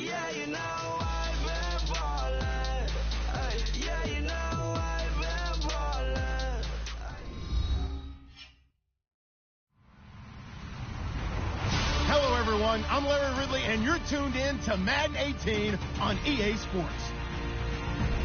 Yeah, you know I've been ballin'. Yeah, you know I've been ballin'. Hello, everyone. I'm Larry Ridley, and you're tuned in to Madden 18 on EA Sports.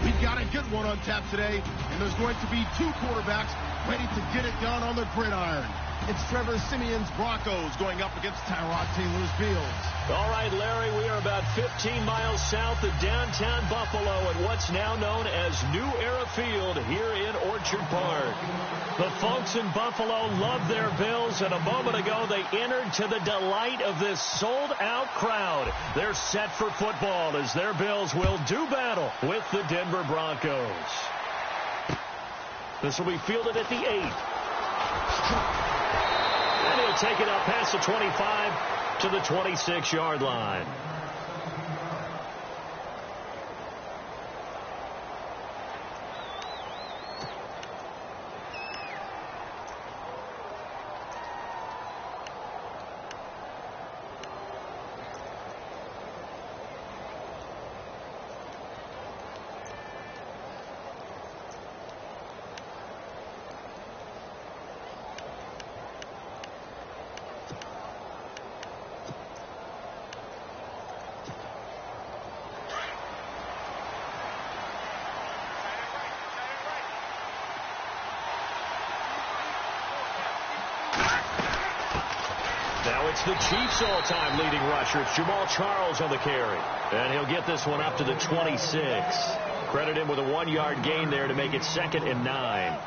We've got a good one on tap today, and there's going to be two quarterbacks ready to get it done on the gridiron. It's Trevor Siemian's Broncos going up against Tyrod Taylor's Bills. All right, Larry, we are about 15 miles south of downtown Buffalo at what's now known as New Era Field here in Orchard Park. The folks in Buffalo love their Bills, and a moment ago they entered to the delight of this sold-out crowd. They're set for football as their Bills will do battle with the Denver Broncos. This will be fielded at the 8. And he'll take it up past the 25 to the 26-yard line. Now it's the Chiefs' all-time leading rusher. It's Jamal Charles on the carry. And he'll get this one up to the 26. Credit him with a 1-yard gain there to make it 2nd and 9.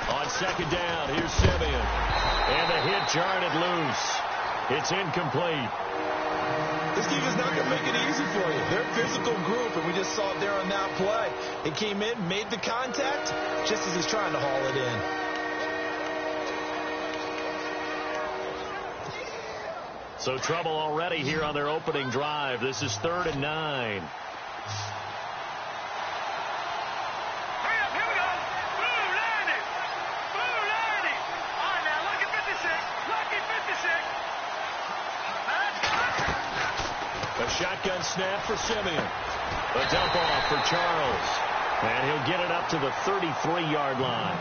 On 2nd down, here's Siemian. And the hit jarred it loose. It's incomplete. This defense is not going to make it easy for you. They're a physical group, and we just saw it there on that play. It came in, made the contact, just as he's trying to haul it in. So trouble already here on their opening drive. This is 3rd and 9. Shotgun snap for Siemian. A dump off for Charles. And he'll get it up to the 33-yard line.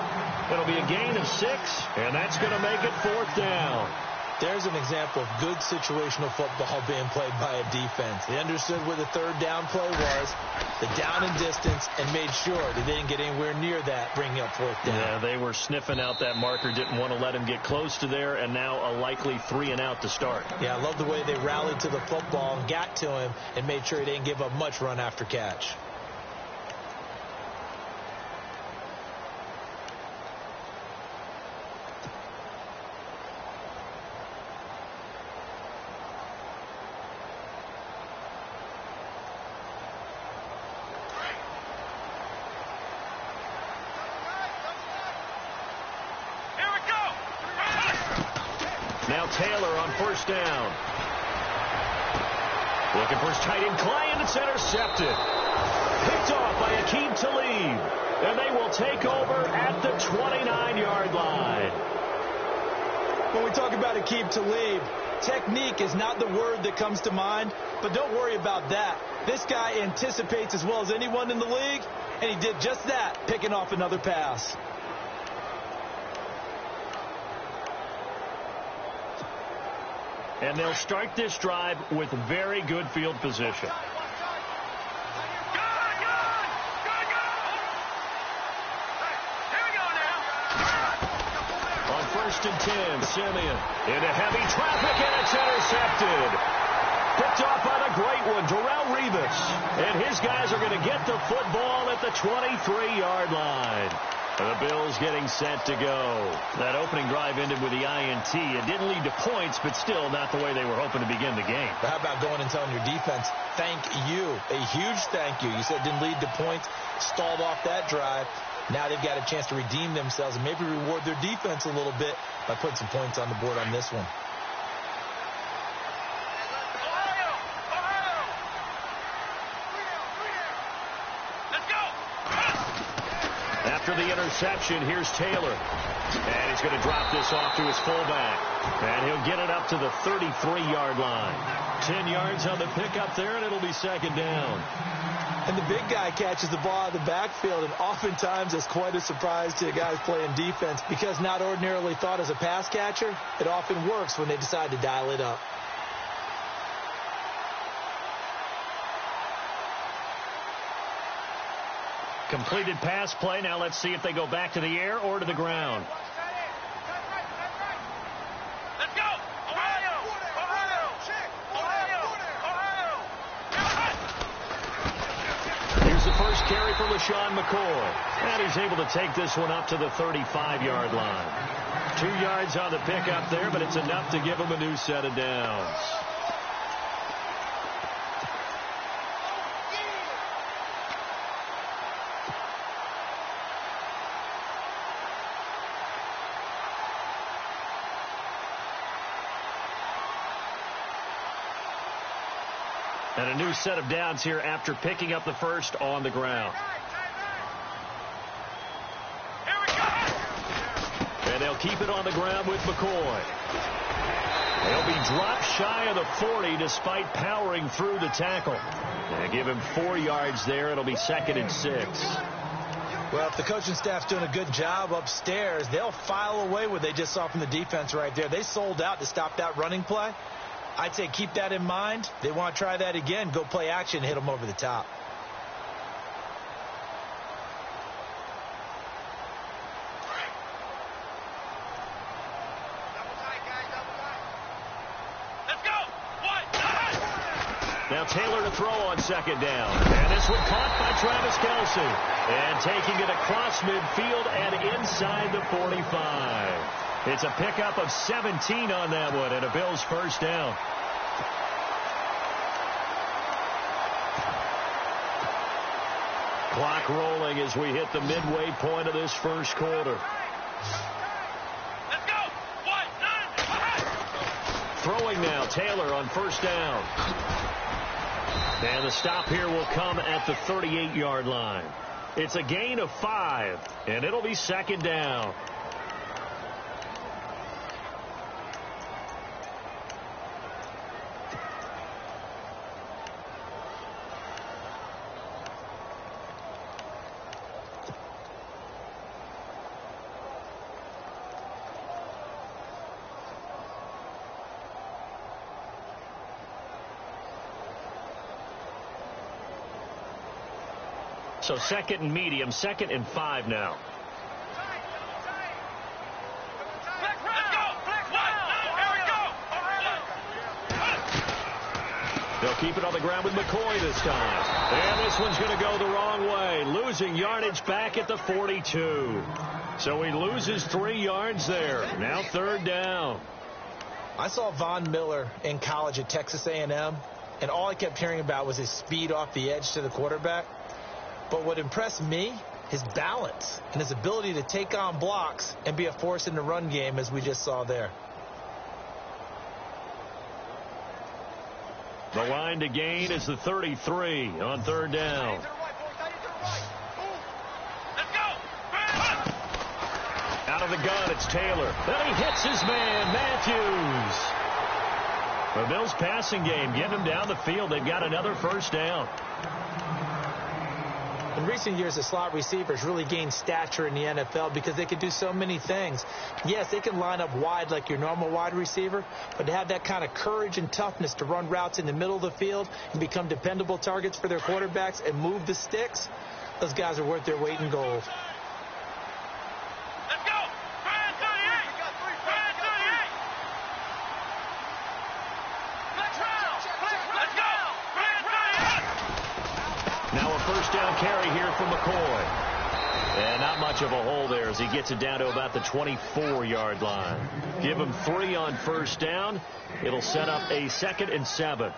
It'll be a gain of 6, and that's going to make it 4th down. There's an example of good situational football being played by a defense. They understood where the 3rd down play was, the down and distance, and made sure that they didn't get anywhere near that, bringing up 4th down. Yeah, they were sniffing out that marker, didn't want to let him get close to there, and now a likely 3-and-out to start. Yeah, I love the way they rallied to the football and got to him and made sure he didn't give up much run after catch. Now Taylor on 1st down. Looking for his tight end Client. It's intercepted. Picked off by Aqib Talib. And they will take over at the 29-yard line. When we talk about Aqib Talib, technique is not the word that comes to mind, but don't worry about that. This guy anticipates as well as anyone in the league, and he did just that, picking off another pass. And they'll start this drive with very good field position. On 1st and 10, Siemian into heavy traffic, and it's intercepted. Picked off by the great one, Darrelle Revis. And his guys are going to get the football at the 23-yard line. The Bills getting set to go. That opening drive ended with the INT. It didn't lead to points, but still not the way they were hoping to begin the game. But how about going and telling your defense, thank you, a huge thank you. You said it didn't lead to points, stalled off that drive. Now they've got a chance to redeem themselves and maybe reward their defense a little bit by putting some points on the board on this one. after the interception. Here's Taylor. And he's going to drop this off to his fullback. And he'll get it up to the 33-yard line. 10 yards on the pickup there, and it'll be second down. And the big guy catches the ball out of the backfield, and oftentimes it's quite a surprise to the guys playing defense because not ordinarily thought as a pass catcher, it often works when they decide to dial it up. Completed pass play. Now let's see if they go back to the air or to the ground. Let's go! Ohio! Ohio! Ohio! Ohio! Here's the first carry for LaShawn McCoy. And he's able to take this one up to the 35-yard line. 2 yards on the pickup there, but it's enough to give him a new set of downs. And a new set of downs here after picking up the first on the ground. Here we go! And they'll keep it on the ground with McCoy. They'll be dropped shy of the 40 despite powering through the tackle. And give him 4 yards there. It'll be 2nd and 6. Well, if the coaching staff's doing a good job upstairs, they'll file away what they just saw from the defense right there. They sold out to stop that running play. I'd say keep that in mind. They want to try that again. Go play action, hit them over the top. Let's go! One, now Taylor to throw on 2nd down. And this one caught by Travis Kelce. And taking it across midfield and inside the 45. It's a pickup of 17 on that one and a Bills first down. Clock rolling as we hit the midway point of this first quarter. let's go! One, Throwing now, Taylor on 1st down. And the stop here will come at the 38-yard line. It's a gain of 5, and it'll be 2nd down. So 2nd and medium, 2nd and 5 now. let's go! Here we go! They'll keep it on the ground with McCoy this time. And this one's going to go the wrong way. Losing yardage back at the 42. So he loses 3 yards there. Now 3rd down. I saw Von Miller in college at Texas A&M, and all I kept hearing about was his speed off the edge to the quarterback. But what impressed me, his balance and his ability to take on blocks and be a force in the run game, as we just saw there. The line to gain is the 33 on 3rd down. Let's go! Out of the gun, it's Taylor. Then he hits his man, Matthews. The Bills passing game, get him down the field. They've got another first down. In recent years, the slot receivers really gained stature in the NFL because they could do so many things. Yes, they can line up wide like your normal wide receiver, but to have that kind of courage and toughness to run routes in the middle of the field and become dependable targets for their quarterbacks and move the sticks, those guys are worth their weight in gold. Let's go! Brand 38! Brand 38! Let's go! Brand 38! Now a first down carry here from McCoy. And not much of a hole there as he gets it down to about the 24-yard line. Give him 3 on first down. It'll set up a 2nd and 7.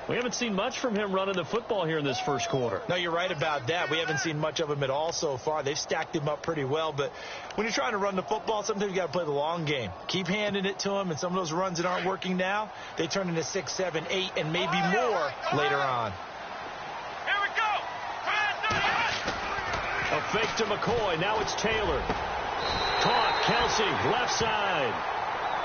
We haven't seen much from him running the football here in this first quarter. No, you're right about that. We haven't seen much of him at all so far. They've stacked him up pretty well, but when you're trying to run the football, sometimes you got to play the long game. Keep handing it to him, and some of those runs that aren't working now, they turn into 6, 7, 8, and maybe more later on. Here we go! Brand 38! A fake to McCoy. Now it's Taylor. Caught. Kelsey, left side.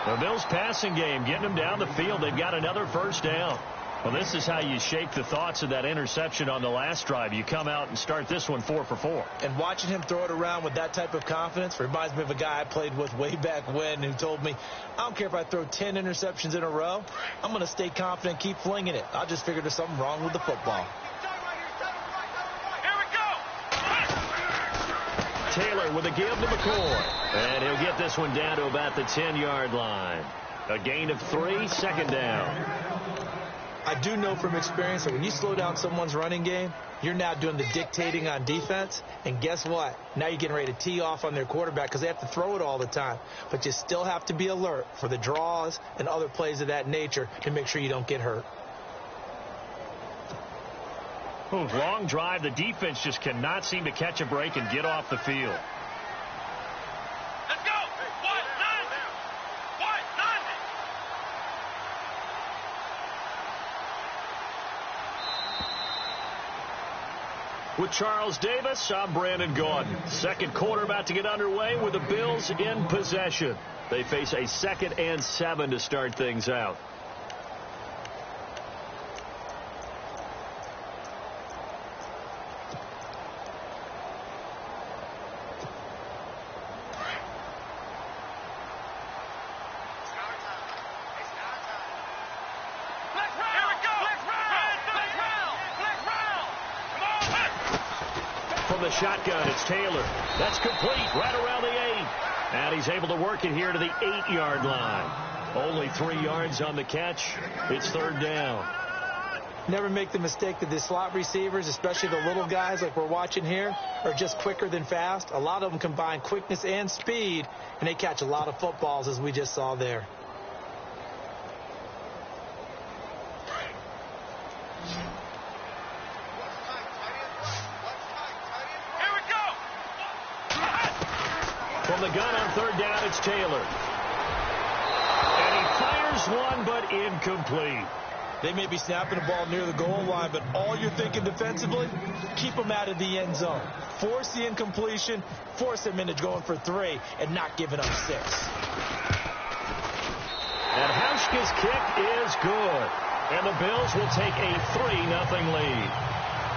The Bills passing game, getting them down the field. They've got another first down. Well, this is how you shake the thoughts of that interception on the last drive. You come out and start this one 4 for 4. And watching him throw it around with that type of confidence reminds me of a guy I played with way back when who told me, I don't care if I throw 10 interceptions in a row. I'm going to stay confident, keep flinging it. I just figured there's something wrong with the football. Taylor with a give to McCoy. And he'll get this one down to about the 10-yard line. A gain of 3, second down. I do know from experience that when you slow down someone's running game, you're now doing the dictating on defense. And guess what? Now you're getting ready to tee off on their quarterback because they have to throw it all the time. But you still have to be alert for the draws and other plays of that nature to make sure you don't get hurt. Long drive. The defense just cannot seem to catch a break and get off the field. Let's go. With Charles Davis, I'm Brandon Gaudin. Second quarter about to get underway with the Bills in possession. They face a 2nd and 7 to start things out. From the shotgun, it's Taylor. That's complete right around the 8. And he's able to work it here to the 8-yard line. Only 3 yards on the catch. It's 3rd down. Never make the mistake that the slot receivers, especially the little guys like we're watching here, are just quicker than fast. A lot of them combine quickness and speed, and they catch a lot of footballs, as we just saw there. From the gun on 3rd down, it's Taylor. And he fires one, but incomplete. They may be snapping the ball near the goal line, but all you're thinking defensively, keep them out of the end zone. Force the incompletion, force them into going for 3, and not giving up 6. And Hauschka's kick is good. And the Bills will take a 3-0 lead.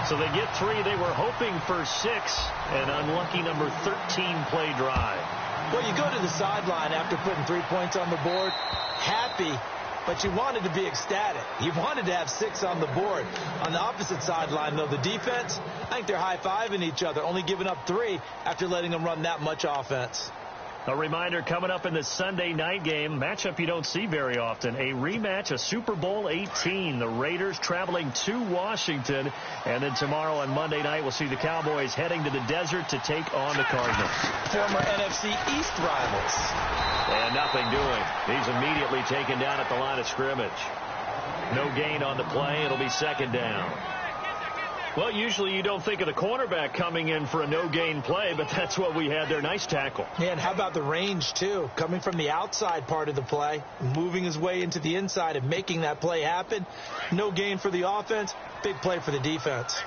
So they get 3. They were hoping for 6. An unlucky number 13 play drive. Well, you go to the sideline after putting 3 points on the board, happy, but you wanted to be ecstatic. You wanted to have 6 on the board. On the opposite sideline, though, the defense, I think they're high-fiving each other, only giving up 3 after letting them run that much offense. A reminder coming up in the Sunday night game, matchup you don't see very often, a rematch of Super Bowl 18. The Raiders traveling to Washington. And then tomorrow on Monday night, we'll see the Cowboys heading to the desert to take on the Cardinals. Former NFC East rivals. And nothing doing. He's immediately taken down at the line of scrimmage. No gain on the play. It'll be 2nd down. Well, usually you don't think of the cornerback coming in for a no-gain play, but that's what we had there. Nice tackle. Yeah, and how about the range, too? Coming from the outside part of the play, moving his way into the inside and making that play happen. No gain for the offense, big play for the defense.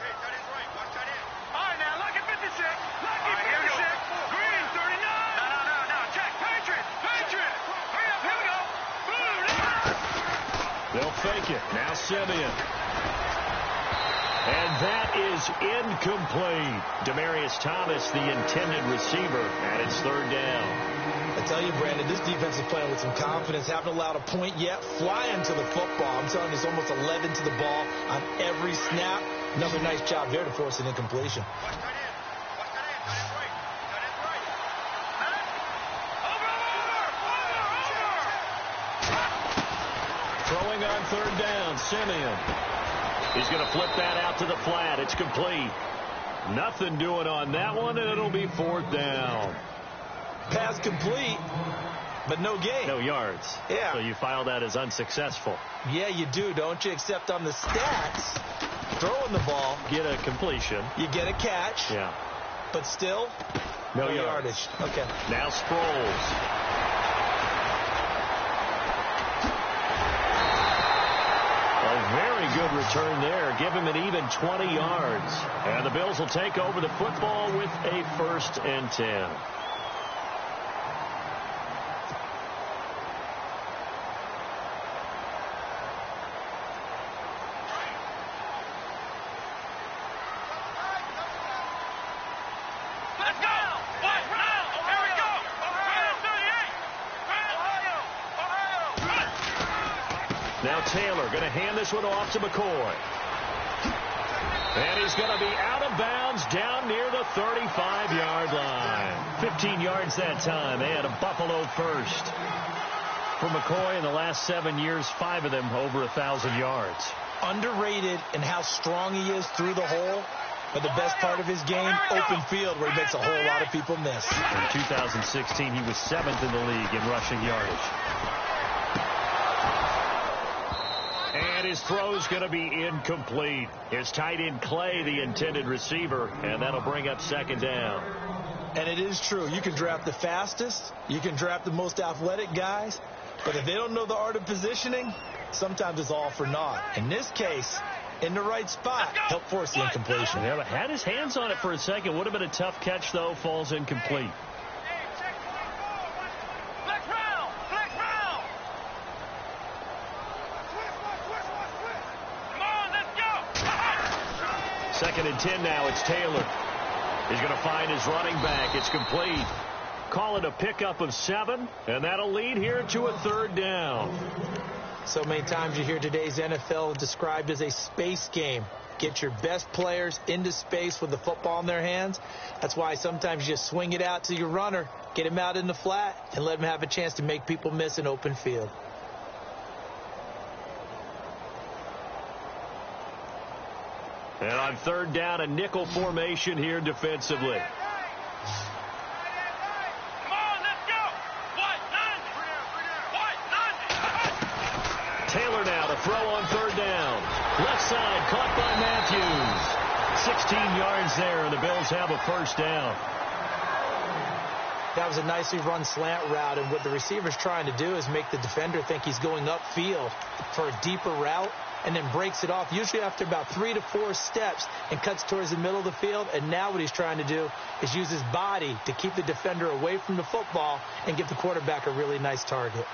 They'll fake it. Now Simeon. And that is incomplete. Demaryius Thomas, the intended receiver, and it's 3rd down. I tell you, Brandon, this defense is playing with some confidence. Haven't allowed a point yet. Flying to the football. I'm telling you, it's almost 11 to the ball on every snap. Another nice job there to force an incompletion. Throwing on 3rd down, Simeon. He's going to flip that out to the flat. It's complete. Nothing doing on that one, and it'll be 4th down. Pass complete, but no gain. No yards. Yeah. So you file that as unsuccessful. Yeah, you do, don't you? Except on the stats, throwing the ball. Get a completion. You get a catch. Yeah. But still, no yardage. Okay. Now Sproles. Very good good return there. Give him an even 20 yards. And the Bills will take over the football with a 1st and 10. Now Taylor going to hand this one off to McCoy. And he's going to be out of bounds down near the 35-yard line. 15 yards that time. They had a Buffalo first. For McCoy in the last 7 years, 5 of them over 1,000 yards. Underrated in how strong he is through the hole. But the best part of his game, open field, where he makes a whole lot of people miss. In 2016, he was 7th in the league in rushing yardage. And his throw's going to be incomplete. His tight end Clay, the intended receiver, and that'll bring up 2nd down. And it is true. You can draft the fastest. You can draft the most athletic guys. But if they don't know the art of positioning, sometimes it's all for naught. In this case, in the right spot, he'll force the incompletion. Yeah, but had his hands on it for a second. Would have been a tough catch, though. Falls incomplete. Second and 10 now. It's Taylor. He's going to find his running back. It's complete. Call it a pickup of 7, and that'll lead here to a 3rd down. So many times you hear today's NFL described as a space game. Get your best players into space with the football in their hands. That's why sometimes you just swing it out to your runner, get him out in the flat, and let him have a chance to make people miss an open field. And on 3rd down, a nickel formation here defensively. Taylor now to throw on 3rd down. Left side caught by Matthews. 16 yards there, and the Bills have a 1st down. That was a nicely run slant route, and what the receiver's trying to do is make the defender think he's going upfield for a deeper route, and then breaks it off, usually after about 3 to 4 steps, and cuts towards the middle of the field. And now what he's trying to do is use his body to keep the defender away from the football and give the quarterback a really nice target.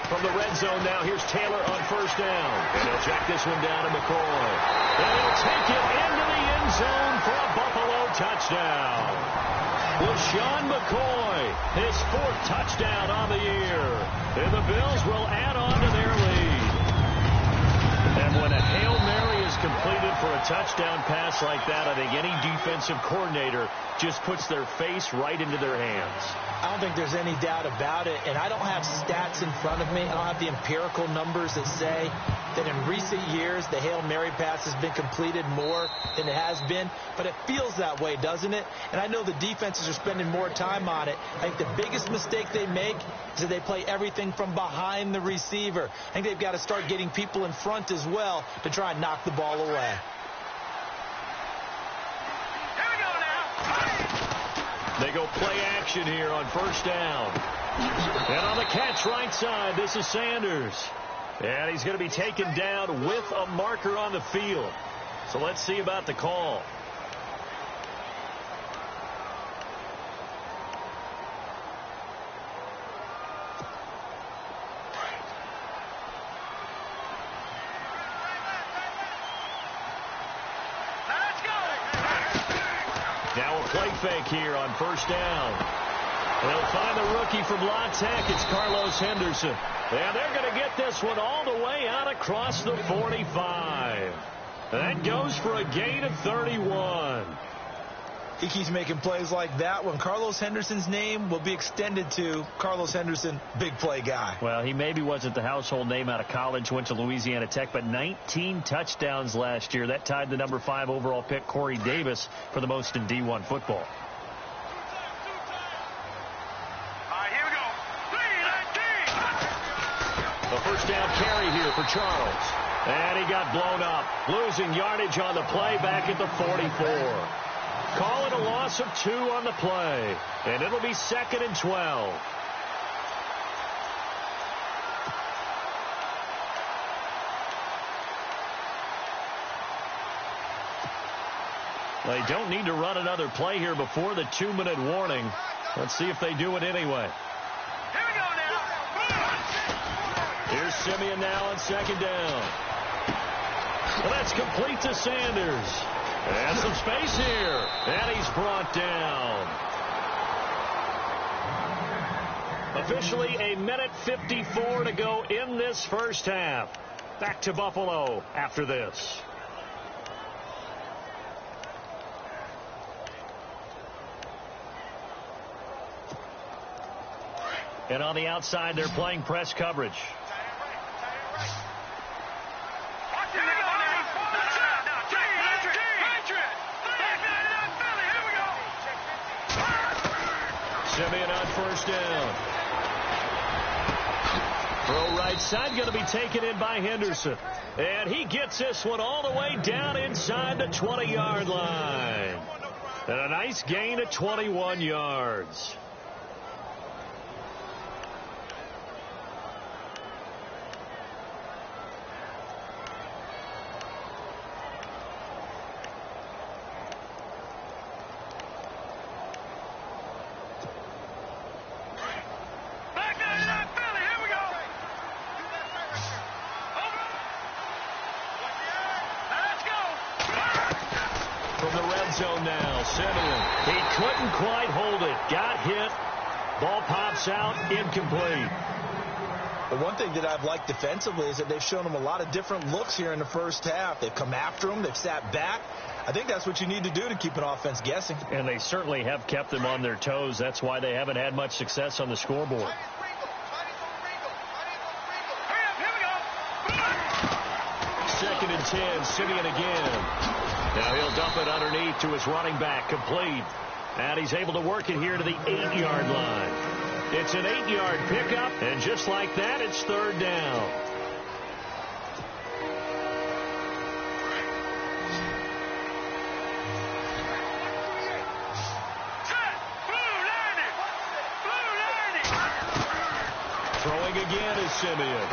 From the red zone now, here's Taylor on 1st down. And he'll check this one down to McCoy. And he'll take it into the end zone for a Buffalo touchdown. LaShawn McCoy, his 4th touchdown on the year. And the Bills will add on to their lead. And when a Hail Mary is completed for a touchdown pass like that, I think any defensive coordinator just puts their face right into their hands. I don't think there's any doubt about it, and I don't have stats in front of me. I don't have the empirical numbers that say that in recent years the Hail Mary pass has been completed more than it has been, but it feels that way, doesn't it? And I know the defenses are spending more time on it. I think the biggest mistake they make is that they play everything from behind the receiver. I think they've got to start getting people in front as well to try and knock the ball away. They go play action here on 1st down. And on the catch right side, this is Sanders. And he's going to be taken down with a marker on the field. So let's see about the call. Now a play fake here on 1st down. They'll find the rookie from La Tech. It's Carlos Henderson. And they're going to get this one all the way out across the 45. That goes for a gain of 31. He keeps making plays like that when Carlos Henderson's name will be extended to Carlos Henderson, big play guy. Well, he maybe wasn't the household name out of college, went to Louisiana Tech, but 19 touchdowns last year. That tied the number 5 overall pick, Corey Davis, for the most in D1 football. Here we go. 3-19. A 1st down carry here for Charles. And he got blown up, losing yardage on the play back at the 44. Call it a loss of 2 on the play. And it'll be 2nd and 12. They don't need to run another play here before the 2-minute warning. Let's see if they do it anyway. Here we go now. Here's Simeon now on 2nd down. Well, that's complete to Sanders. And some space here. And he's brought down. Officially a minute 54 to go in this first half. Back to Buffalo after this. And on the outside, they're playing press coverage. Simeon on 1st down. Throw right side, going to be taken in by Henderson. And he gets this one all the way down inside the 20-yard line. And a nice gain of 21 yards. Zone now. Simeon. He couldn't quite hold it. Got hit. Ball pops out. Incomplete. The one thing that I've liked defensively is that they've shown him a lot of different looks here in the first half. They've come after him. They've sat back. I think that's what you need to do to keep an offense guessing. And they certainly have kept them on their toes. That's why they haven't had much success on the scoreboard. 2nd and 10. Simeon again. Now he'll dump it underneath to his running back. Complete. And he's able to work it here to the 8-yard line. It's an 8-yard pickup. And just like that, it's 3rd down. Throwing again is Simeon.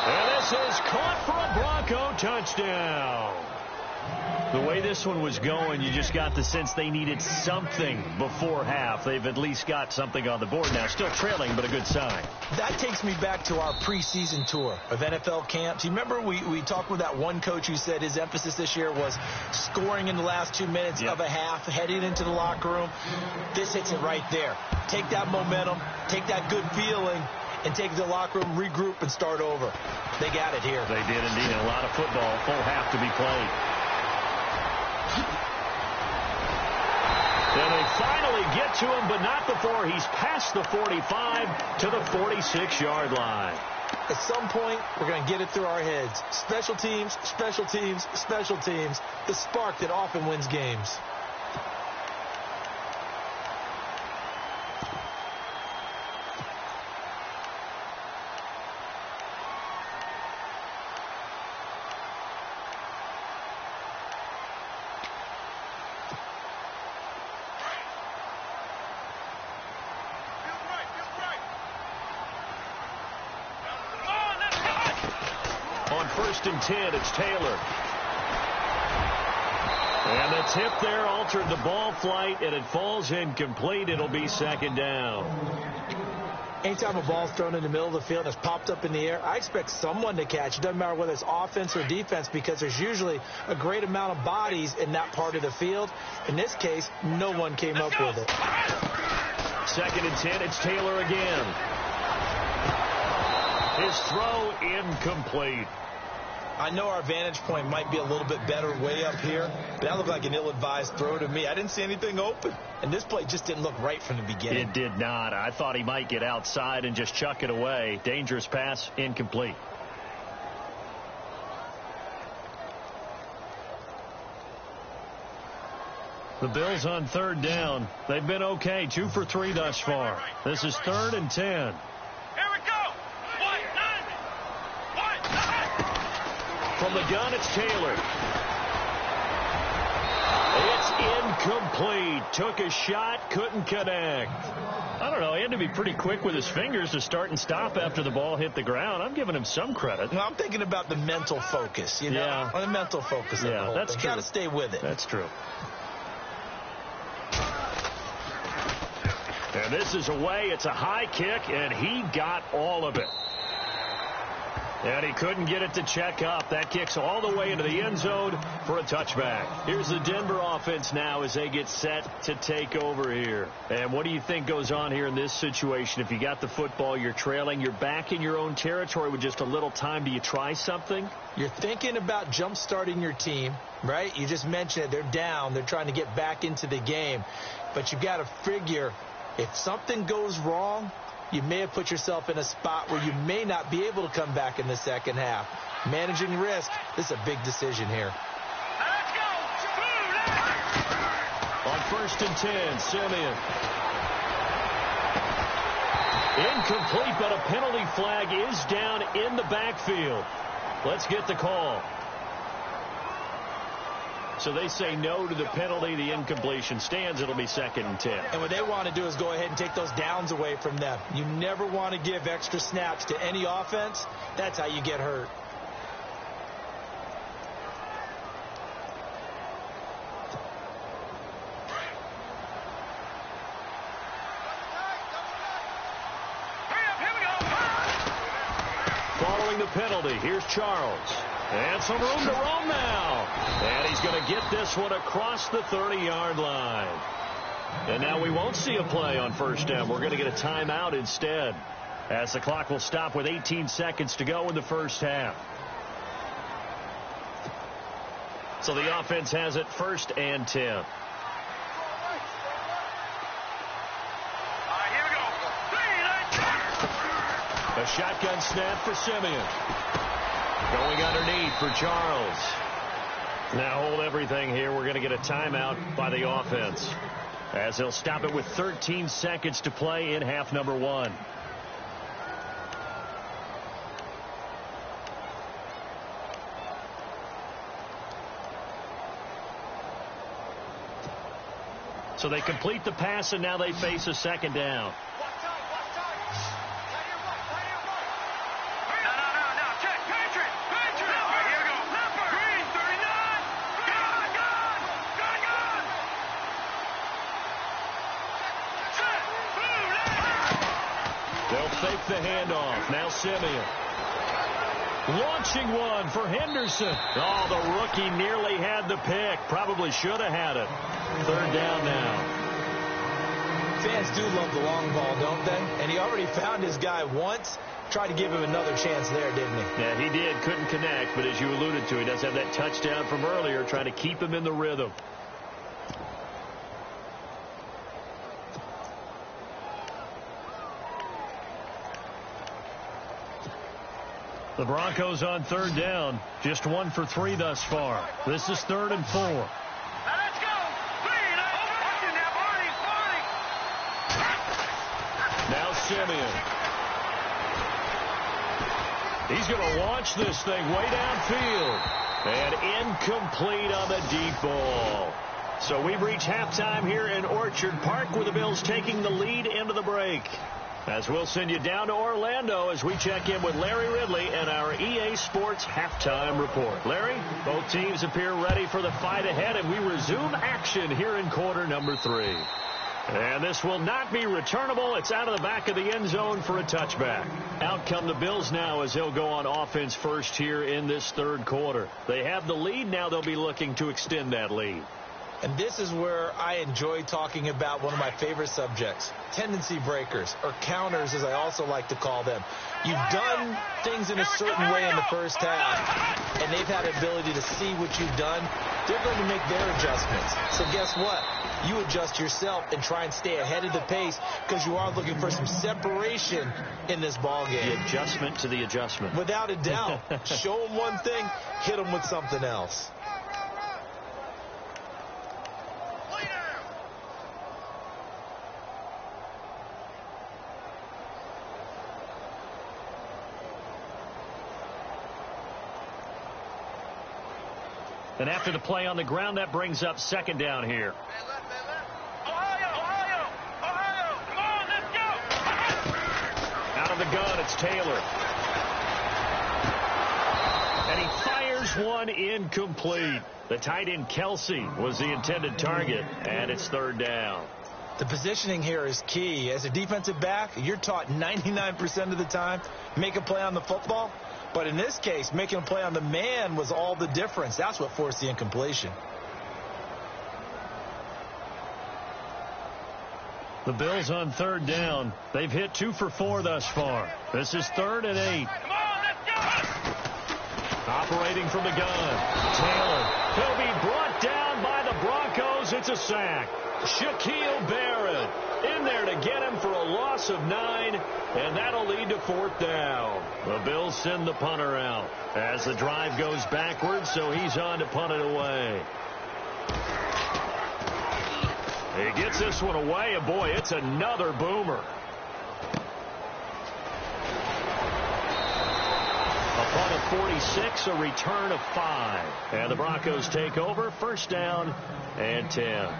And this is caught for a Bronco touchdown. The way this one was going, you just got the sense they needed something before half. They've at least got something on the board now. Still trailing, but a good sign. That takes me back to our preseason tour of NFL camps. You remember we talked with that one coach who said his emphasis this year was scoring in the last 2 minutes of a half, heading into the locker room. This hits it right there. Take that momentum, take that good feeling, and take the locker room, regroup, and start over. They got it here. They did indeed. A lot of football, full half to be played. And they finally get to him, but not before he's past the 45 to the 46-yard line. At some point, we're going to get it through our heads. Special teams, special teams, special teams. The spark that often wins games. On 1st and 10, it's Taylor. And the tip there altered the ball flight, and it falls incomplete. It'll be 2nd down. Anytime a ball's thrown in the middle of the field and it's popped up in the air, I expect someone to catch. It doesn't matter whether it's offense or defense, because there's usually a great amount of bodies in that part of the field. In this case, no one came up with it. 2nd and 10, it's Taylor again. His throw incomplete. I know our vantage point might be a little bit better way up here, but that looked like an ill-advised throw to me. I didn't see anything open, and this play just didn't look right from the beginning. It did not. I thought he might get outside and just chuck it away. Dangerous pass, incomplete. The Bills on 3rd down. They've been okay, 2 for 3 thus far. This is 3rd and 10. From the gun, it's Taylor. Incomplete. Took a shot, couldn't connect. I don't know. He had to be pretty quick with his fingers to start and stop after the ball hit the ground. I'm giving him some credit. No, I'm thinking about the mental focus, you know? Yeah. The mental focus of the whole that's thing. true. Got to stay with it. That's true. And this is away. It's a high kick, and he got all of it. And he couldn't get it to check up. That kicks all the way into the end zone for a touchback. Here's the Denver offense now as they get set to take over here. And what do you think goes on here in this situation? If you got the football, you're trailing, you're back in your own territory with just a little time. Do you try something? You're thinking about jump-starting your team, right? You just mentioned it. They're down. They're trying to get back into the game. But you got to figure if something goes wrong, you may have put yourself in a spot where you may not be able to come back in the second half. Managing risk, this is a big decision here. Let's go! On 1st and 10, Simeon. Incomplete, but a penalty flag is down in the backfield. Let's get the call. So they say no to the penalty. The incompletion stands. It'll be 2nd and 10. And what they want to do is go ahead and take those downs away from them. You never want to give extra snaps to any offense. That's how you get hurt. Following the penalty, here's Charles. And some room to roam now. And he's going to get this one across the 30-yard line. And now we won't see a play on 1st down. We're going to get a timeout instead, as the clock will stop with 18 seconds to go in the first half. So the offense has it 1st and 10. A shotgun snap for Simeon. Going underneath for Charles. Now hold everything here. We're going to get a timeout by the offense, as they'll stop it with 13 seconds to play in half number 1. So they complete the pass, and now they face a 2nd down. They'll fake the handoff. Now Simeon. Launching one for Henderson. Oh, the rookie nearly had the pick. Probably should have had it. 3rd down now. Fans do love the long ball, don't they? And he already found his guy once. Tried to give him another chance there, didn't he? Yeah, he did. Couldn't connect, but as you alluded to, he does have that touchdown from earlier, trying to keep him in the rhythm. The Broncos on 3rd down. Just 1 for 3 thus far. This is 3rd and 4. Let's go! Now Simeon. He's going to launch this thing way downfield. And incomplete on the deep ball. So we've reached halftime here in Orchard Park, with the Bills taking the lead into the break. As we'll send you down to Orlando as we check in with Larry Ridley and our EA Sports Halftime Report. Larry, both teams appear ready for the fight ahead, and we resume action here in quarter number 3. And this will not be returnable. It's out of the back of the end zone for a touchback. Out come the Bills now as they'll go on offense first here in this 3rd quarter. They have the lead. Now they'll be looking to extend that lead. And this is where I enjoy talking about one of my favorite subjects, tendency breakers, or counters as I also like to call them. You've done things in a certain way in the first half, and they've had the ability to see what you've done. They're going to make their adjustments. So guess what? You adjust yourself and try and stay ahead of the pace, because you are looking for some separation in this ball game. The adjustment to the adjustment. Without a doubt. Show them one thing, hit them with something else. And after the play on the ground, that brings up second down here. Ohio, come on, let's go. Out of the gun, it's Taylor. And he fires one incomplete. The tight end Kelsey was the intended target, and it's third down. The positioning here is key. As a defensive back, you're taught 99% of the time, make a play on the football. But in this case, making a play on the man was all the difference. That's what forced the incompletion. The Bills on third down. They've hit 2 for 4 thus far. This is 3rd and 8. Come on, let's go. Operating from the gun. Taylor. He'll be brought down by the Broncos. It's a sack. Shaquille Barrett in there to get him for a loss of 9, and that'll lead to 4th down. The Bills send the punter out as the drive goes backwards, so he's on to punt it away. He gets this one away, and boy, it's another boomer. A punt of 46, a return of 5. And the Broncos take over, 1st down and 10.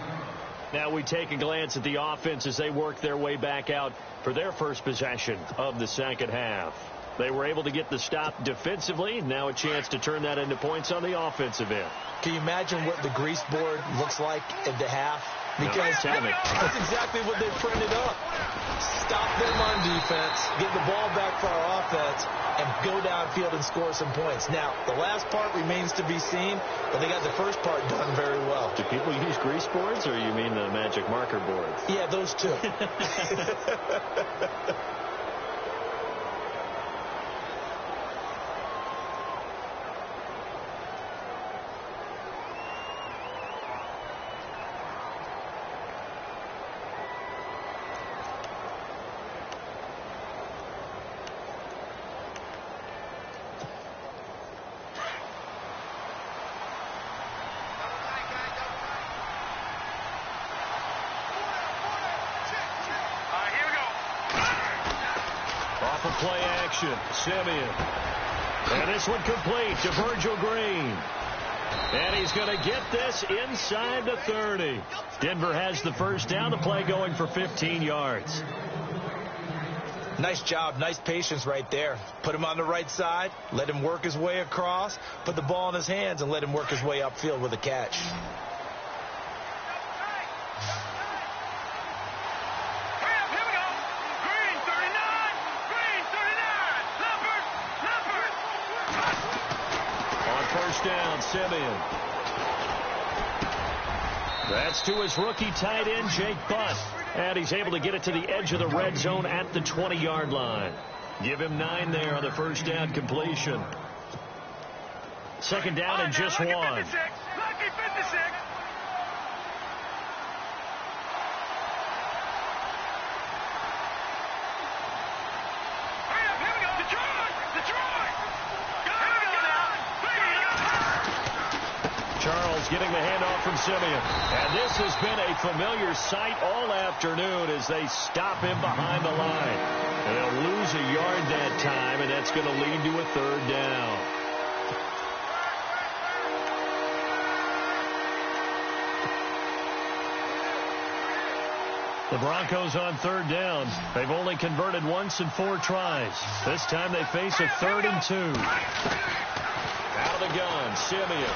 Now we take a glance at the offense as they work their way back out for their first possession of the second half. They were able to get the stop defensively. Now a chance to turn that into points on the offensive end. Can you imagine what the grease board looks like at the half? Because that's exactly what they printed up. Stop them on defense, get the ball back for our offense, and go downfield and score some points. Now, the last part remains to be seen, but they got the first part done very well. Do people use grease boards, or you mean the magic marker boards? Yeah, those two. Play action, Simeon. And this one complete to Virgil Green. And he's going to get this inside the 30. Denver has the first down, the play going for 15 yards. Nice job, nice patience right there. Put him on the right side, let him work his way across, put the ball in his hands, and let him work his way upfield with a catch. Down, Simeon. That's to his rookie tight end, Jake Butt. And he's able to get it to the edge of the red zone at the 20-yard line. Give him 9 there on the first down completion. Second down and just 1. Lucky 56. Charles getting the handoff from Simeon. And this has been a familiar sight all afternoon as they stop him behind the line. And they'll lose a yard that time, and that's going to lead to a 3rd down. The Broncos on 3rd down. They've only converted once in 4 tries. This time they face a 3rd and 2. Out of the gun, Simeon.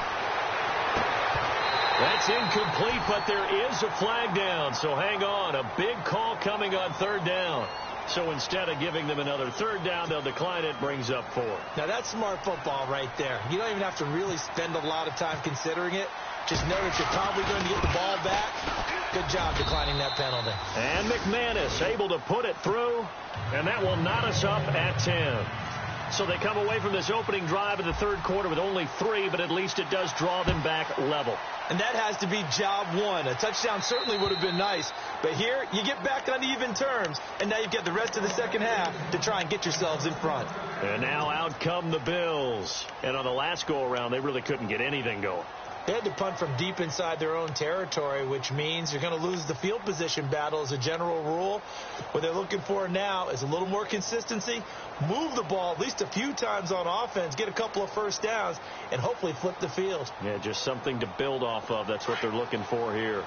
That's incomplete, but there is a flag down, so hang on. A big call coming on 3rd down. So instead of giving them another 3rd down, they'll decline it, brings up 4. Now that's smart football right there. You don't even have to really spend a lot of time considering it. Just know that you're probably going to get the ball back. Good job declining that penalty. And McManus able to put it through, and that will knot us up at 10. So they come away from this opening drive in the 3rd quarter with only 3, but at least it does draw them back level. And that has to be job 1. A touchdown certainly would have been nice, but here you get back on even terms, and now you've got the rest of the second half to try and get yourselves in front. And now out come the Bills. And on the last go-around, they really couldn't get anything going. They had to punt from deep inside their own territory, which means you're going to lose the field position battle as a general rule. What they're looking for now is a little more consistency, move the ball at least a few times on offense, get a couple of first downs, and hopefully flip the field. Yeah, just something to build off of. That's what they're looking for here.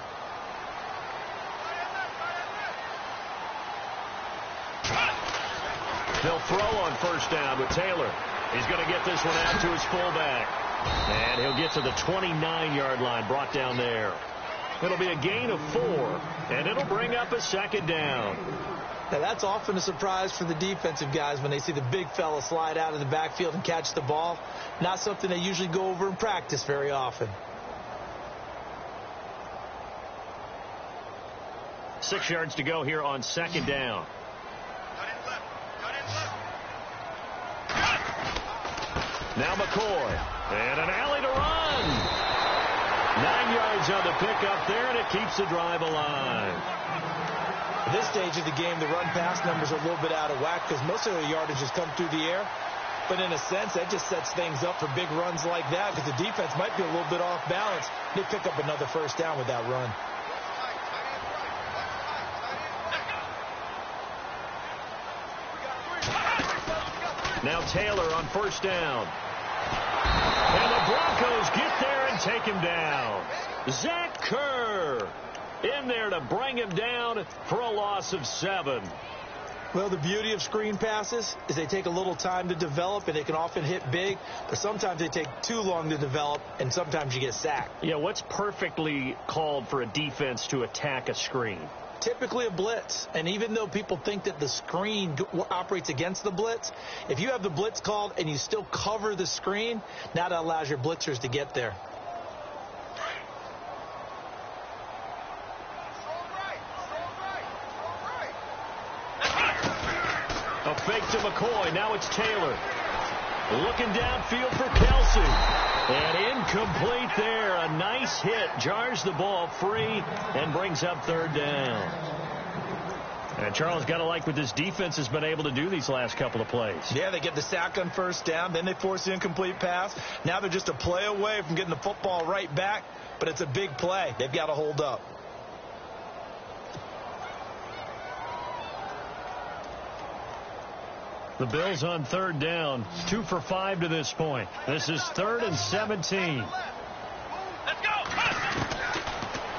They'll throw on first down with Taylor. He's going to get this one out to his fullback. And he'll get to the 29-yard line, brought down there. It'll be a gain of 4, and it'll bring up a second down. Now, that's often a surprise for the defensive guys when they see the big fella slide out of the backfield and catch the ball. Not something they usually go over in practice very often. 6 yards to go here on second down. Now McCoy. And an alley to run. 9 yards on the pickup there, and it keeps the drive alive. At this stage of the game, the run-pass numbers are a little bit out of whack because most of the yardage has come through the air. But in a sense, that just sets things up for big runs like that because the defense might be a little bit off balance. They pick up another first down with that run. Now Taylor on first down. And the Broncos get there and take him down. Zach Kerr in there to bring him down for a loss of 7. Well, the beauty of screen passes is they take a little time to develop, and they can often hit big, but sometimes they take too long to develop, and sometimes you get sacked. Yeah, what's perfectly called for a defense to attack a screen? Typically a blitz, and even though people think that the screen operates against the blitz, if you have the blitz called and you still cover the screen, now that allows your blitzers to get there. A fake to McCoy. Now it's Taylor. Looking downfield for Kelsey. And incomplete there. A nice hit. Jars the ball free and brings up third down. And Charles, got to like what this defense has been able to do these last couple of plays. Yeah, they get the sack on first down. Then they force the incomplete pass. Now they're just a play away from getting the football right back. But it's a big play. They've got to hold up. The Bills on third down, 2 for 5 to this point. This is 3rd and 17. Let's go.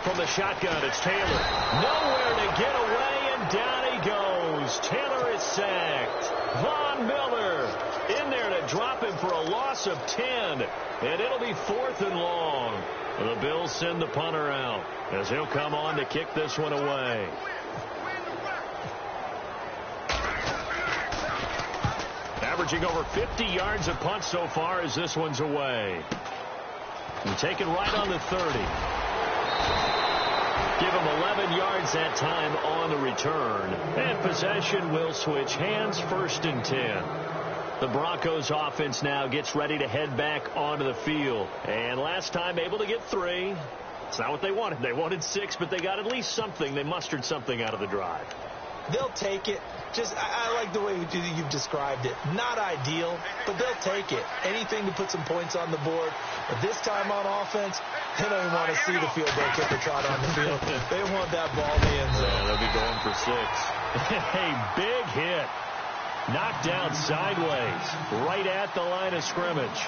From the shotgun, it's Taylor. Nowhere to get away, and down he goes. Taylor is sacked. Von Miller in there to drop him for a loss of 10. And it'll be 4th and long. The Bills send the punter out as he'll come on to kick this one away. Averaging over 50 yards a punt so far as this one's away. And taken right on the 30. Give him 11 yards that time on the return. And possession will switch hands, 1st and 10. The Broncos offense now gets ready to head back onto the field. And last time able to get 3. It's not what they wanted. They wanted 6, but they got at least something. They mustered something out of the drive. They'll take it. Just, I like the way you've described it. Not ideal, but they'll take it. Anything to put some points on the board. But this time on offense, they don't even want to see the field goal kicker trot on the field. They want that ball in the end zone. Yeah, they'll be going for 6. A big hit. Knocked down sideways. Right at the line of scrimmage.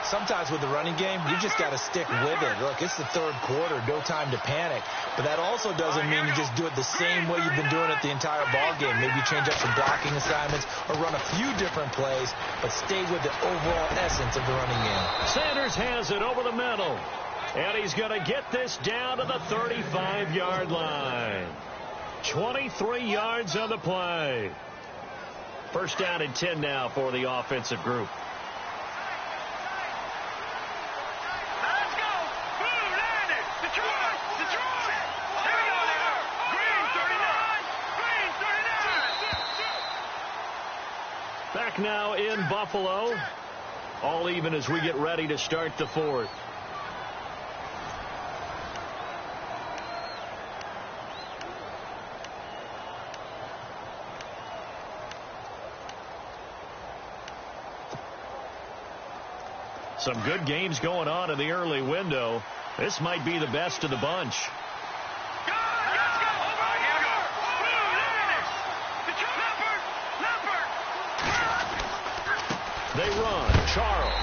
Sometimes with the running game, you just got to stick with it. Look, it's the 3rd quarter, no time to panic. But that also doesn't mean you just do it the same way you've been doing it the entire ball game. Maybe you change up some blocking assignments or run a few different plays, but stay with the overall essence of the running game. Sanders has it over the middle. And he's going to get this down to the 35-yard line. 23 yards on the play. 1st down and 10 now for the offensive group. Back now in Buffalo. All even as we get ready to start the 4th. Some good games going on in the early window. This might be the best of the bunch. They run. Charles.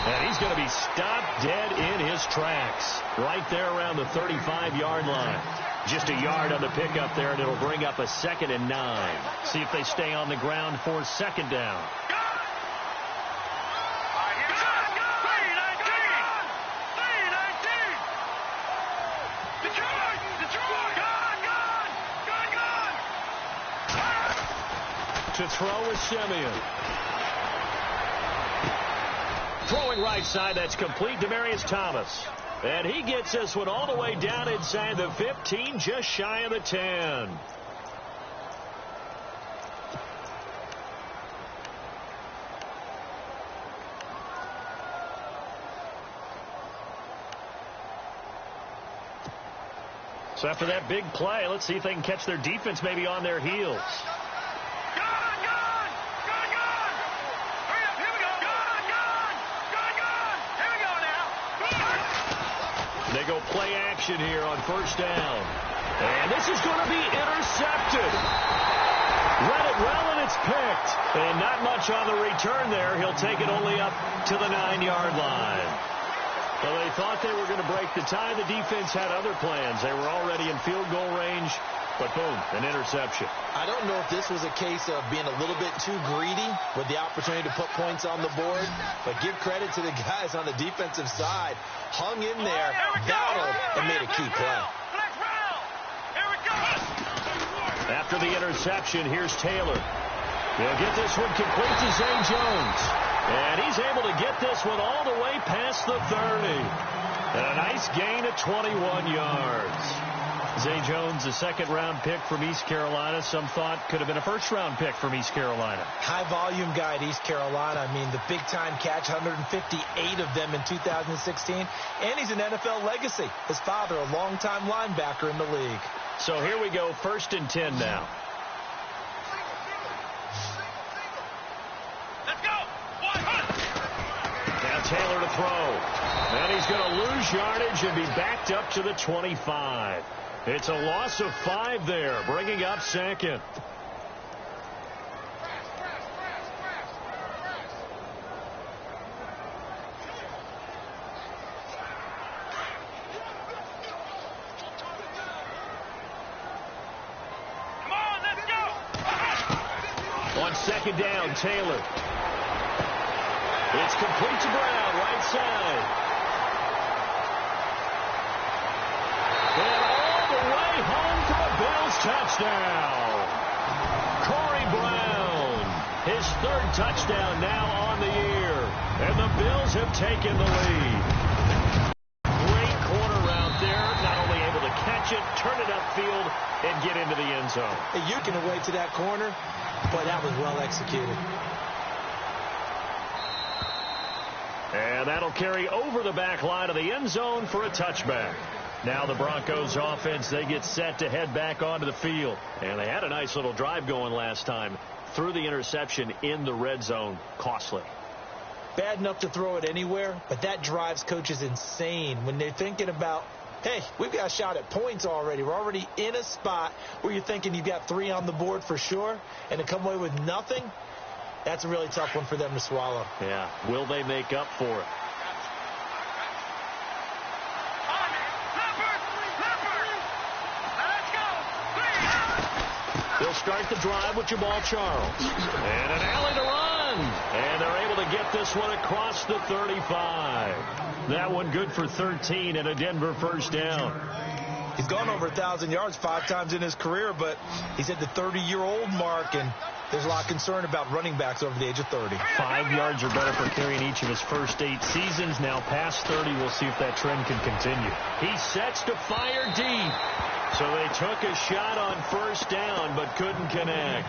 And he's going to be stopped dead in his tracks. Right there around the 35-yard line. Just a yard on the pickup there, and it'll bring up a 2nd and 9. See if they stay on the ground for 2nd down. To throw is Simeon. Throwing right side, that's complete. Demaryius Thomas. And he gets this one all the way down inside the 15, just shy of the 10. So after that big play, let's see if they can catch their defense maybe on their heels. They go play action here on 1st down. And this is going to be intercepted. Read it well, and it's picked. And not much on the return there. He'll take it only up to the 9-yard line. Well, they thought they were going to break the tie. The defense had other plans. They were already in field goal range. But boom, an interception. I don't know if this was a case of being a little bit too greedy with the opportunity to put points on the board, but give credit to the guys on the defensive side. Hung in there, battled, and made a key play. After the interception, here's Taylor. He'll get this one complete to Zay Jones. And he's able to get this one all the way past the 30. And a nice gain of 21 yards. Zay Jones, a 2nd-round pick from East Carolina. Some thought could have been a 1st-round pick from East Carolina. High-volume guy at East Carolina. I mean, the big-time catch, 158 of them in 2016. And he's an NFL legacy. His father, a longtime linebacker in the league. So here we go, 1st and 10 now. Let's go. Now Taylor to throw. And he's going to lose yardage and be backed up to the 25. It's a loss of 5 there, bringing up 2nd. Come on, let's go. On 2nd down, Taylor. It's complete to Brown, right side. Home for a Bills touchdown. Corey Brown, his 3rd touchdown now on the year. And the Bills have taken the lead. Great corner route there. Not only able to catch it, turn it upfield, and get into the end zone. You can away to that corner, but that was well executed. And that'll carry over the back line of the end zone for a touchback. Now the Broncos offense, they get set to head back onto the field. And they had a nice little drive going last time. Threw the interception in the red zone. Costly. Bad enough to throw it anywhere, but that drives coaches insane when they're thinking about, hey, we've got a shot at points already. We're already in a spot where you're thinking you've got 3 on the board for sure, and to come away with nothing, that's a really tough one for them to swallow. Yeah. Will they make up for it? They'll start the drive with Jamal Charles. And an alley to run. And they're able to get this one across the 35. That one good for 13 and a Denver 1st down. He's gone over 1,000 yards 5 times in his career, but he's at the 30-year-old mark, and there's a lot of concern about running backs over the age of 30. 5 yards or better for carrying each of his first 8 seasons. Now past 30, we'll see if that trend can continue. He sets to fire deep. So they took a shot on 1st down, but couldn't connect.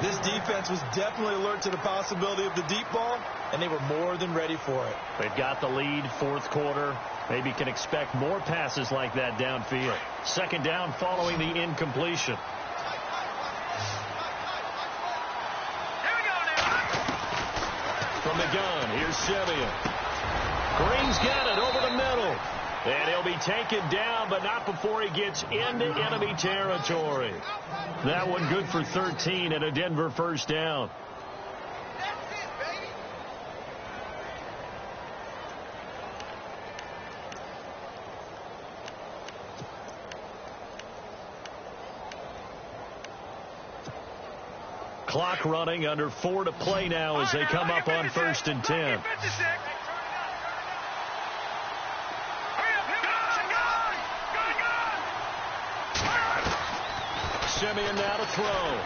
This defense was definitely alert to the possibility of the deep ball, and they were more than ready for it. They've got the lead, 4th quarter. Maybe can expect more passes like that downfield. 2nd down following the incompletion. Here we go now. From the gun, here's Simeon. Green's got it over the middle. And he'll be taken down, but not before he gets into enemy territory. That one good for 13 and a Denver first down. Clock running, under 4 to play now as they come up on 1st and 10. Simeon now to throw.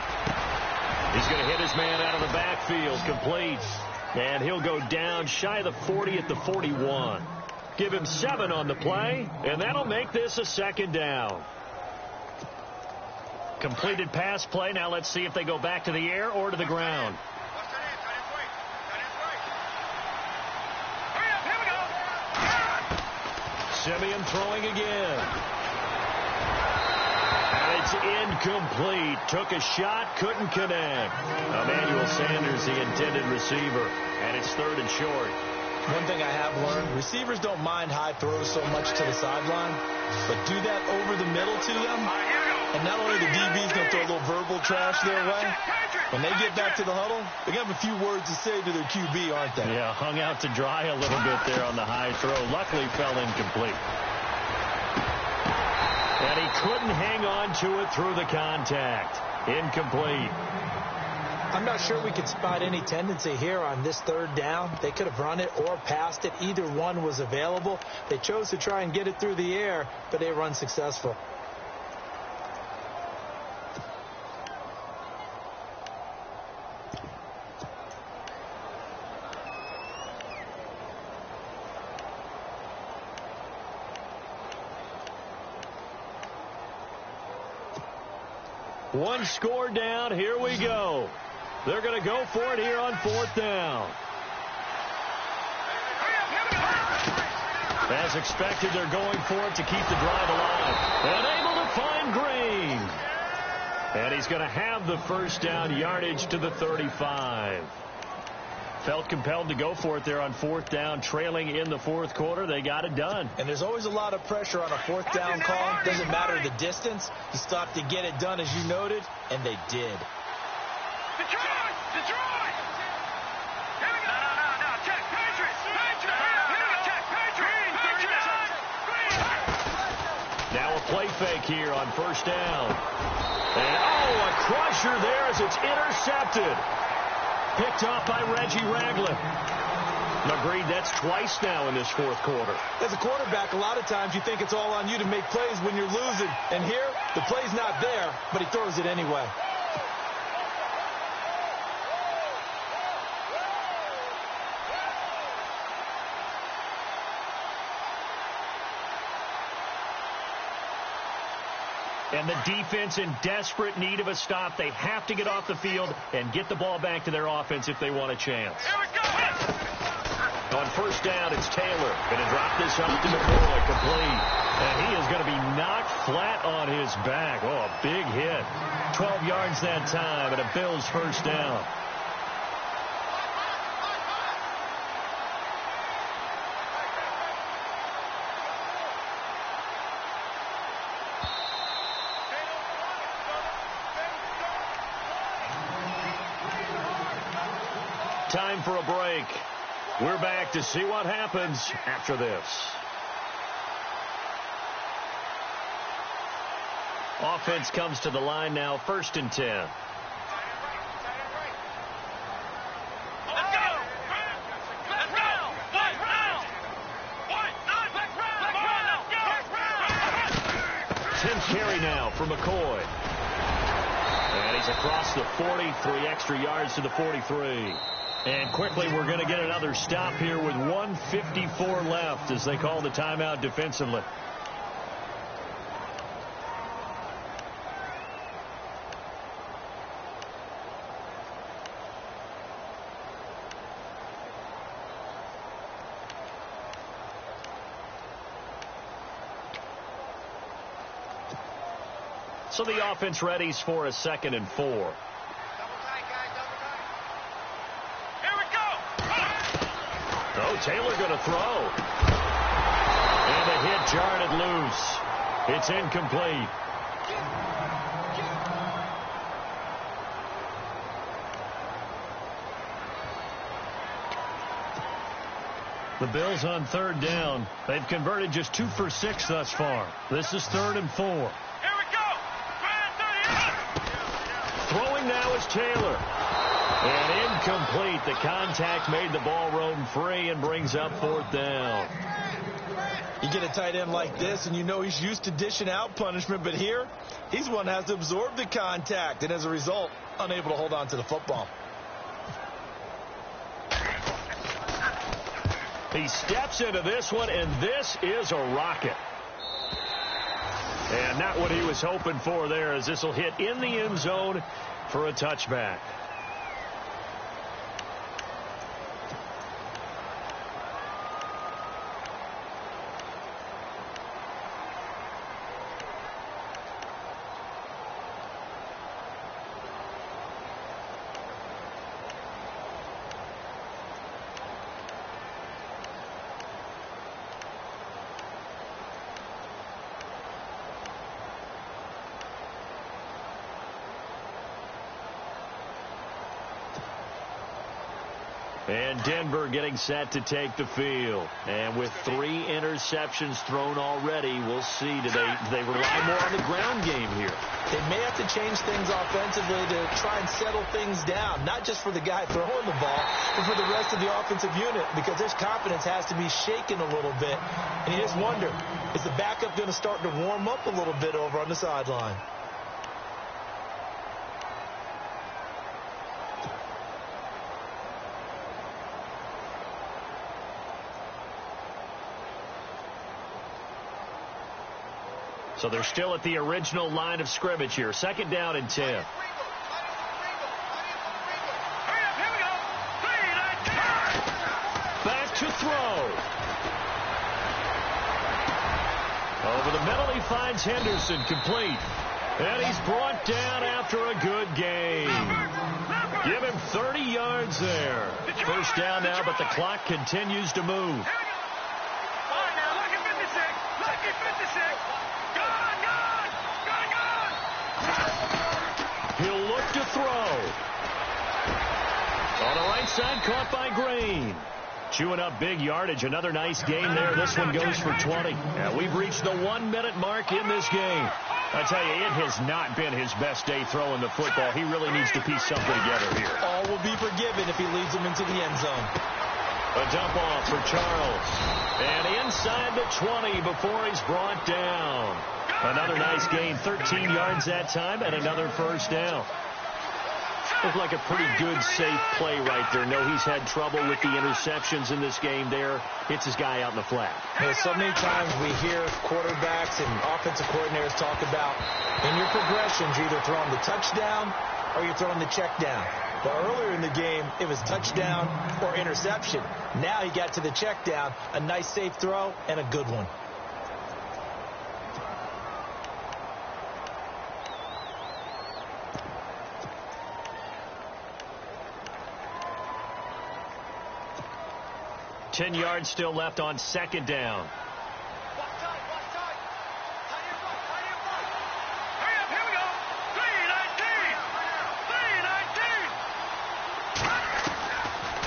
He's going to hit his man out of the backfield. Complete. And he'll go down shy of the 40 at the 41. Give him 7 on the play, and that'll make this a 2nd down. Completed pass play. Now let's see if they go back to the air or to the ground. Simeon throwing again. And it's incomplete. Took a shot, couldn't connect. Emmanuel Sanders, the intended receiver, and it's 3rd and short. One thing I have learned, receivers don't mind high throws so much to the sideline, but do that over the middle to them, and not only the DB's going to throw a little verbal trash their way, when they get back to the huddle, they're going to have a few words to say to their QB, aren't they? Yeah, hung out to dry a little bit there on the high throw. Luckily fell incomplete. And he couldn't hang on to it through the contact. Incomplete. I'm not sure we could spot any tendency here on this 3rd down. They could have run it or passed it. Either one was available. They chose to try and get it through the air, but they were unsuccessful. One score down. Here we go. They're going to go for it here on 4th down. As expected, they're going for it to keep the drive alive. And able to find Green. And he's going to have the 1st down, yardage to the 35. Felt compelled to go for it there on 4th down, trailing in the 4th quarter. They got it done. And there's always a lot of pressure on a 4th down call. Doesn't matter the distance. You stop to get it done, as you noted, and they did. Detroit! Detroit! Here we go! No, check. Patriots! Check. Patriots! Now a play fake here on 1st down. And, a crusher there as it's intercepted. Picked off by Reggie Ragland. Agreed, that's twice now in this 4th quarter. As a quarterback, a lot of times you think it's all on you to make plays when you're losing. And here, the play's not there, but he throws it anyway. And the defense in desperate need of a stop. They have to get off the field and get the ball back to their offense if they want a chance. Here we go! On 1st down, it's Taylor. Going to drop this up to McCoy, complete. And he is going to be knocked flat on his back. Oh, a big hit. 12 yards that time, and a Bills 1st down. Time for a break. We're back to see what happens after this. Offense comes to the line now, 1st and 10. Carry now for McCoy. And he's across the 40, 3 extra yards to the 43. And quickly we're going to get another stop here with 1:54 left as they call the timeout defensively. So the offense readies for a 2nd and 4. Double tight, guys, double tight. Here we go! Oh, Taylor going to throw. And the hit jarred it loose. It's incomplete. The Bills on third down. They've converted just 2 for 6 thus far. This is 3rd and 4. Here we go. Throwing now is Taylor. And incomplete. The contact made the ball roam free and brings up 4th down. You get a tight end like this, and you know he's used to dishing out punishment, but here, he's one that has to absorb the contact, and as a result, unable to hold on to the football. He steps into this one, and this is a rocket. And not what he was hoping for there, as this will hit in the end zone for a touchback. And Denver getting set to take the field. And with 3 interceptions thrown already, we'll see. Do they rely more on the ground game here? They may have to change things offensively to try and settle things down, not just for the guy throwing the ball, but for the rest of the offensive unit, because their confidence has to be shaken a little bit. And you just wonder, is the backup going to start to warm up a little bit over on the sideline? So they're still at the original line of scrimmage here. 2nd down and 10. Back to throw. Over the middle, he finds Henderson, complete. And he's brought down after a good game. Give him 30 yards there. 1st down now, but the clock continues to move. He'll look to throw. On the right side, caught by Green. Chewing up big yardage. Another nice game there. This one goes for 20. Yeah, we've reached the 1-minute mark in this game. I tell you, it has not been his best day throwing the football. He really needs to piece something together here. All will be forgiven if he leads them into the end zone. A dump off for Charles. And inside the 20 before he's brought down. Another nice gain, 13 yards that time, and another 1st down. Looked like a pretty good, safe play right there. No, he's had trouble with the interceptions in this game there. Hits his guy out in the flat. So many times we hear quarterbacks and offensive coordinators talk about in your progressions, you're either throwing the touchdown or you're throwing the check down. But earlier in the game, it was touchdown or interception. Now he got to the check down, a nice safe throw, and a good one. Ten yards still left on 2nd down.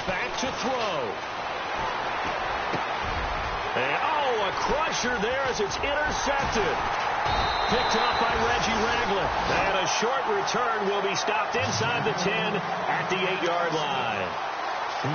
Back to throw. And, a crusher there as it's intercepted. Picked off by Reggie Ragland. And a short return will be stopped inside the 10 at the 8-yard line.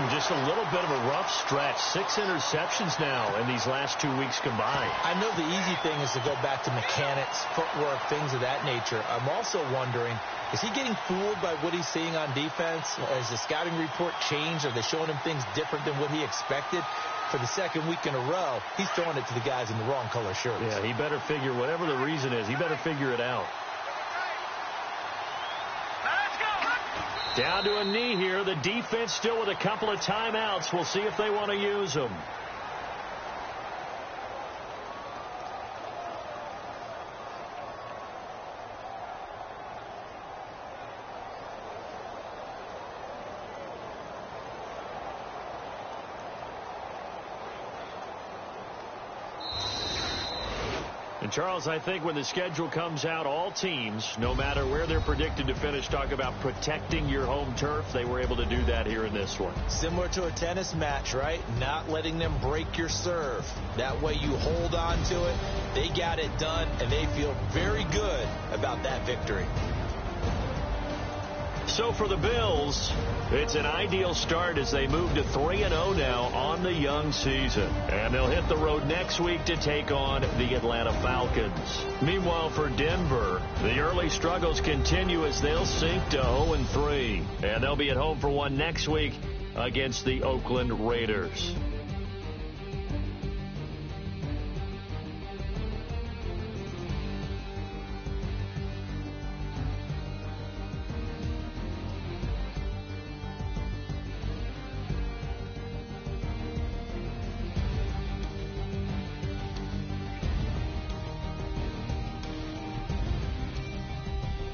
Just a little bit of a rough stretch. 6 interceptions now in these last 2 weeks combined. I know the easy thing is to go back to mechanics, footwork, things of that nature. I'm also wondering, is he getting fooled by what he's seeing on defense? Has the scouting report changed? Are they showing him things different than what he expected? For the 2nd week in a row, he's throwing it to the guys in the wrong color shirts. Yeah, he better figure, whatever the reason is, he better figure it out. Down to a knee here. The defense still with a couple of timeouts. We'll see if they want to use them. Charles, I think when the schedule comes out, all teams, no matter where they're predicted to finish, talk about protecting your home turf. They were able to do that here in this one. Similar to a tennis match, right? Not letting them break your serve. That way you hold on to it. They got it done, and they feel very good about that victory. So for the Bills, it's an ideal start as they move to 3-0 now on the young season. And they'll hit the road next week to take on the Atlanta Falcons. Meanwhile, for Denver, the early struggles continue as they'll sink to 0-3. And they'll be at home for one next week against the Oakland Raiders.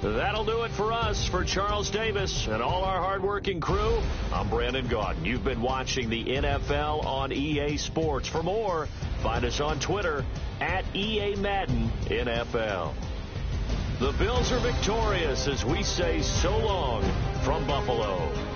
That'll do it for us. For Charles Davis and all our hardworking crew, I'm Brandon Gaudin. You've been watching the NFL on EA Sports. For more, find us on Twitter at EA Madden NFL. The Bills are victorious as we say so long from Buffalo.